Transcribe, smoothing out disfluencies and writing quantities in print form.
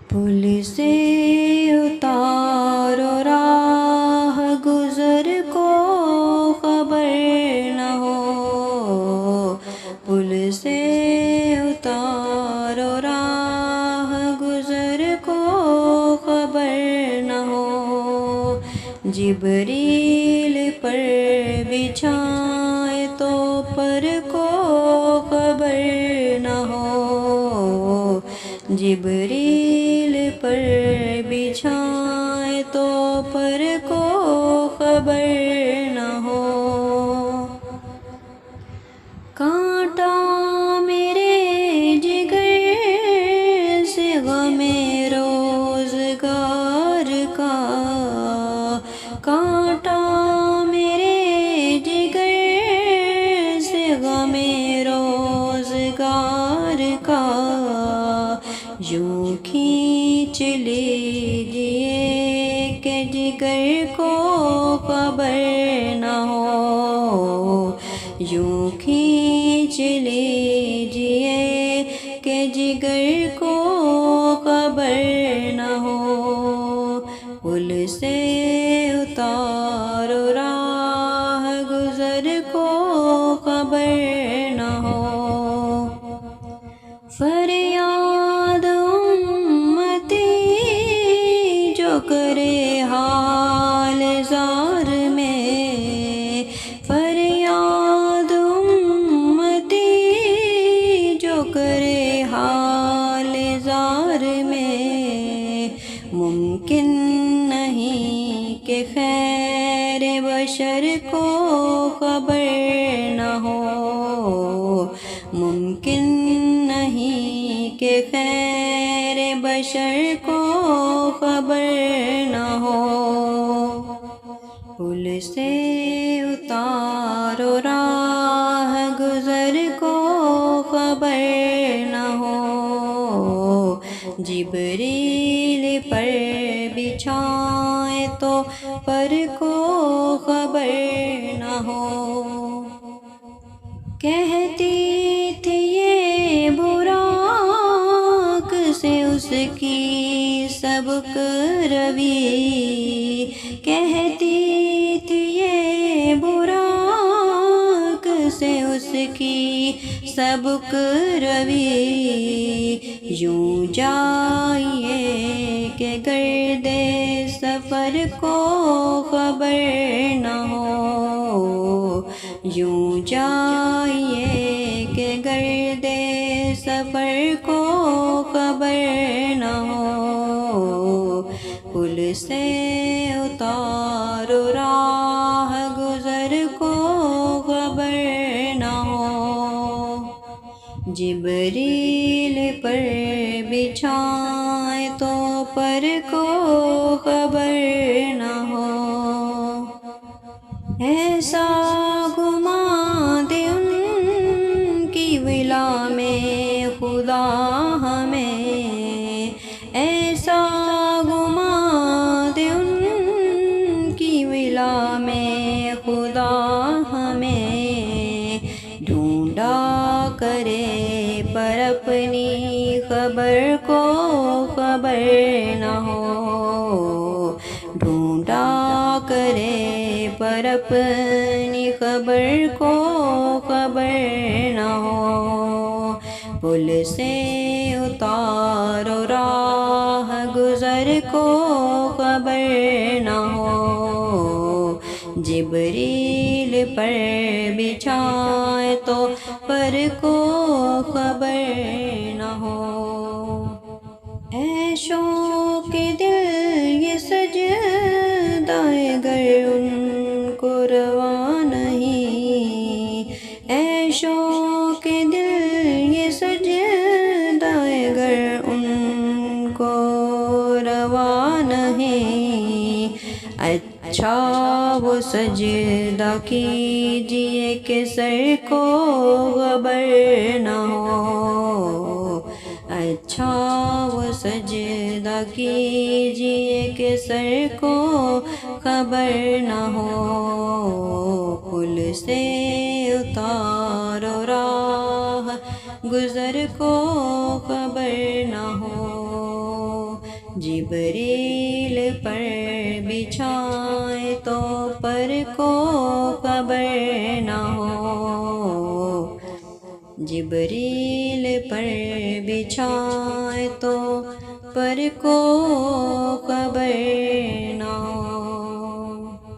پل سے اتارو راہ گزر کو خبر نہ ہو، پل سے اتارو راہ گزر کو خبر نہ ہو، جبریل پر بچھائے تو پر کو خبر نہ ہو، جبریل پر بچھائے تو پر کو خبر نہ ہو، کانٹا میرے جگر سے غم روزگار کا، کانٹا میرے جگر سے غم روزگار کا، یوں کھینچ لیجیے کہ جگر کو خبر نہ ہو، یوں کھینچ لیجیے کہ جگر کو خبر نہ ہو، پل سے اتارو راہ گزر کو خبر نہ ہو، فریاد امتی جو کرے حال زار میں، فریاد امتی جو کرے حال زار میں، ممکن نہیں کہ خیر بشر کو خبر نہ ہو، ممکن نہیں کہ خیر بشر کو خبر نہ ہو، پل سے اتارو راہ گزر کو خبر نہ ہو، جبریل پر بچھائے تو پر کو خبر نہ ہو، کہتی تھی یہ براق سے اس کی سبق روی، کہتی تھی یہ براق سے اس کی سبق روی، یوں جائیے کہ گرد سفر کو خبر نہ ہو، یوں جائیے کہ گرد سفر کو خبر نہ ہو، پل سے اتارو راہ گزر کو خبر نہ ہو، جبریل پر بچھائے تو پر کو خبر نہ ہو، ایسا گما دے ان کی ولا میں خدا ہمیں، ایسا گما دے ان کی ولا میں خدا ہمیں، ڈھونڈا کرے پر اپنی خبر کو خبر نہ ہو، ڈھونڈا کرے پر اپنی خبر کو خبر نہ ہو، پل سے اتارو راہ گزر کو خبر نہ ہو، جبریل پر بچھائے تو پر کو خبر نہ ہو، اے شوق دل یہ سجدہ گر ان کو روا نہیں، اے شوق دل یہ سجدہ گر ان کو روا نہیں، اچھا وہ سجدہ کیجیے کہ سر کو خبر نہ ہو، اچھا وہ سجدہ کیجیے کہ سر کو خبر نہ ہو، پل سے اتارو راہ گزر کو خبر نہ ہو، جبریل پر بچھائے تو پر کو خبر نہ ہو، جبریل پر بچھائے تو پر کو خبر